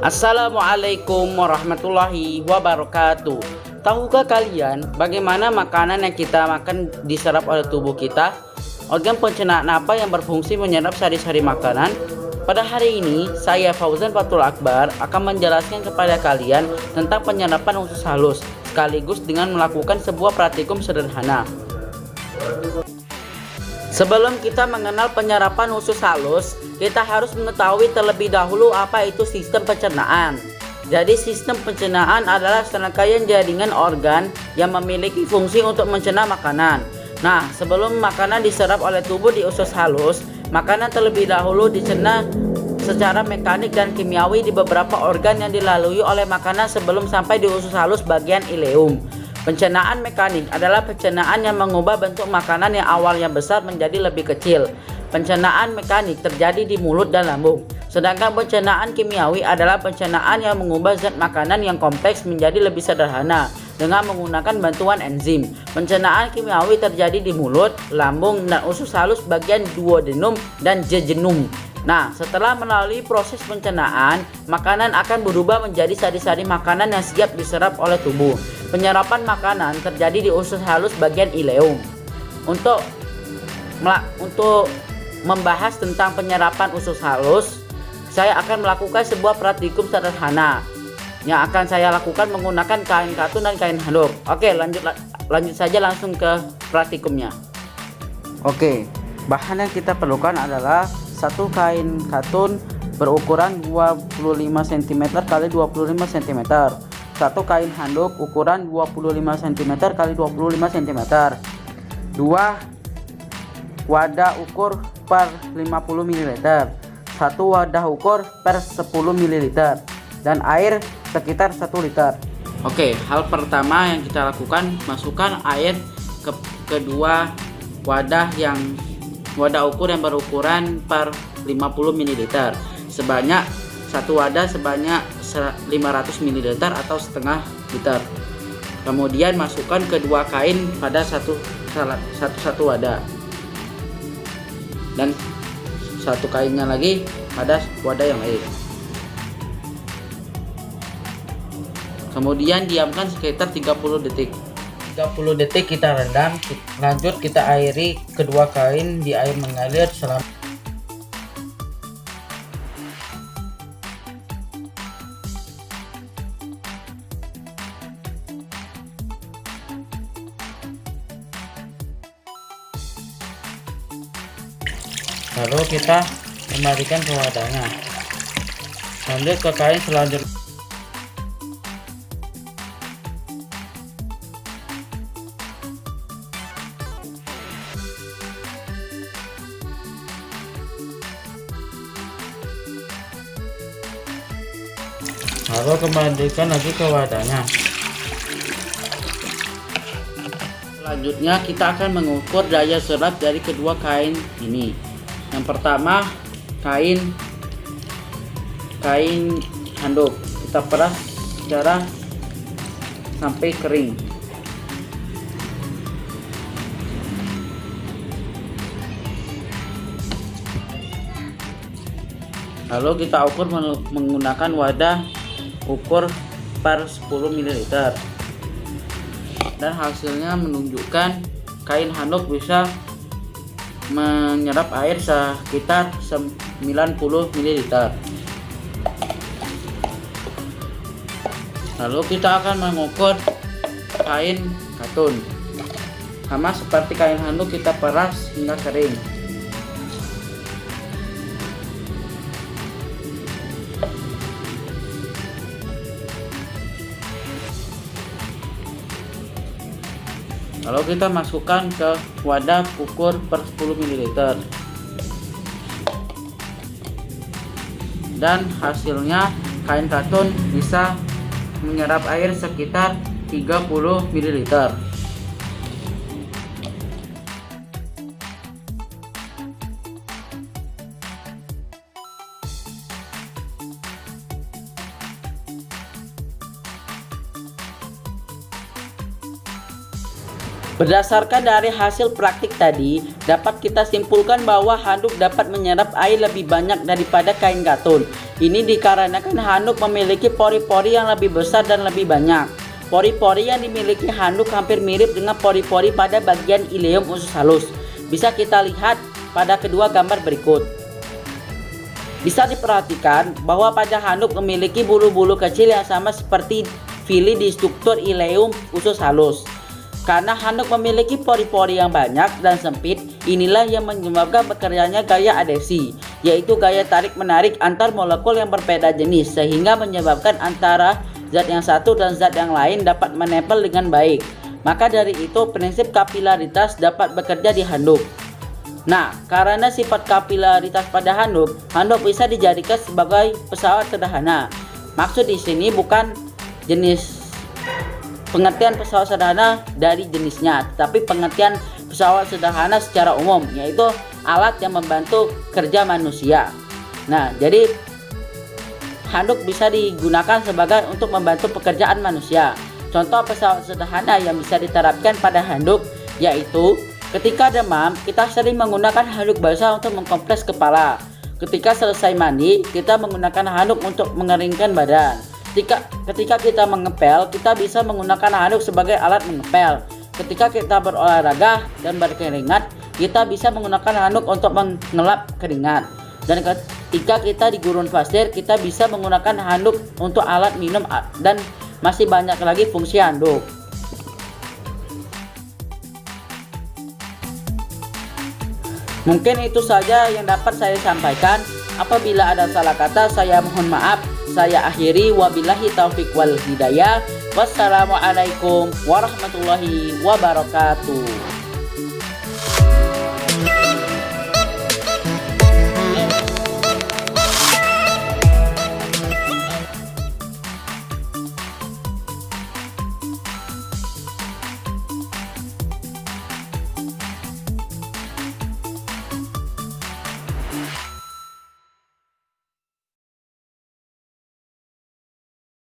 Assalamualaikum warahmatullahi wabarakatuh. Tahukah kalian bagaimana makanan yang kita makan diserap oleh tubuh kita? Organ pencernaan apa yang berfungsi menyerap sari-sari makanan? Pada hari ini, saya Fauzan Fathul Akbar akan menjelaskan kepada kalian tentang penyerapan usus halus, sekaligus dengan melakukan sebuah praktikum sederhana. Sebelum kita mengenal penyerapan usus halus, kita harus mengetahui terlebih dahulu apa itu sistem pencernaan. Jadi sistem pencernaan adalah serangkaian jaringan organ yang memiliki fungsi untuk mencerna makanan. Nah, sebelum makanan diserap oleh tubuh di usus halus, makanan terlebih dahulu dicerna secara mekanik dan kimiawi di beberapa organ yang dilalui oleh makanan sebelum sampai di usus halus bagian ileum. Pencernaan mekanik adalah pencernaan yang mengubah bentuk makanan yang awalnya besar menjadi lebih kecil. Pencernaan mekanik terjadi di mulut dan lambung. Sedangkan pencernaan kimiawi adalah pencernaan yang mengubah zat makanan yang kompleks menjadi lebih sederhana dengan menggunakan bantuan enzim. Pencernaan kimiawi terjadi di mulut, lambung, dan usus halus bagian duodenum dan jejunum. Nah, setelah melalui proses pencernaan, makanan akan berubah menjadi sari-sari makanan yang siap diserap oleh tubuh. Penyerapan makanan terjadi di usus halus bagian ileum. Untuk membahas tentang penyerapan usus halus, saya akan melakukan sebuah praktikum sederhana yang akan saya lakukan menggunakan kain katun dan kain handuk. Oke, lanjut saja langsung ke praktikumnya. Oke, bahan yang kita perlukan adalah satu kain katun berukuran 25 cm x 25 cm, satu kain handuk ukuran 25 cm x 25 cm, dua wadah ukur per 50 ml, satu wadah ukur per 10 ml, dan air sekitar 1 liter. Oke, hal pertama yang kita lakukan, masukkan air ke kedua wadah ukur yang berukuran per 50 ml sebanyak satu wadah sebanyak 500 ml atau setengah liter. Kemudian masukkan kedua kain pada satu wadah dan satu kainnya lagi pada wadah yang lain. Kemudian diamkan sekitar 30 detik. 30 detik kita rendam. Lanjut kita airi kedua kain di air mengalir selama lalu kita kembalikan ke wadahnya. Lanjut ke kain selanjutnya. Lalu kembalikan lagi ke wadahnya. Selanjutnya kita akan mengukur daya serap dari kedua kain ini. Yang pertama, kain handuk kita peras secara sampai kering. Lalu kita ukur menggunakan wadah ukur per 10 ml, dan hasilnya menunjukkan kain handuk bisa menyerap air sekitar 90 ml. Lalu kita akan mengukur kain katun. Sama seperti kain handuk, kita peras hingga kering. Lalu kita masukkan ke wadah ukur per 10 ml, dan hasilnya kain katun bisa menyerap air sekitar 30 ml. Berdasarkan dari hasil praktik tadi, dapat kita simpulkan bahwa handuk dapat menyerap air lebih banyak daripada kain katun. Ini dikarenakan handuk memiliki pori-pori yang lebih besar dan lebih banyak. Pori-pori yang dimiliki handuk hampir mirip dengan pori-pori pada bagian ileum usus halus. Bisa kita lihat pada kedua gambar berikut. Bisa diperhatikan bahwa pada handuk memiliki bulu-bulu kecil yang sama seperti fili di struktur ileum usus halus. Karena handuk memiliki pori-pori yang banyak dan sempit, inilah yang menyebabkan bekerjanya gaya adhesi, yaitu gaya tarik-menarik antar molekul yang berbeda jenis, sehingga menyebabkan antara zat yang satu dan zat yang lain dapat menempel dengan baik. Maka dari itu, prinsip kapilaritas dapat bekerja di handuk. Nah, karena sifat kapilaritas pada handuk bisa dijadikan sebagai pesawat sederhana. Maksud di sini bukan pengertian pesawat sederhana dari jenisnya, tapi pengertian pesawat sederhana secara umum, yaitu alat yang membantu kerja manusia. Nah, jadi handuk bisa digunakan untuk membantu pekerjaan manusia. Contoh pesawat sederhana yang bisa diterapkan pada handuk yaitu ketika demam, kita sering menggunakan handuk basah untuk mengkompres kepala. Ketika selesai mandi, kita menggunakan handuk untuk mengeringkan badan. Ketika kita mengepel, kita bisa menggunakan handuk sebagai alat mengepel. Ketika kita berolahraga dan berkeringat, kita bisa menggunakan handuk untuk mengelap keringat. Dan ketika kita di gurun pasir, kita bisa menggunakan handuk untuk alat minum, dan masih banyak lagi fungsi handuk. Mungkin itu saja yang dapat saya sampaikan. Apabila ada salah kata, saya mohon maaf. Saya akhiri, wabillahi taufiq wal hidayah. Wassalamualaikum warahmatullahi wabarakatuh.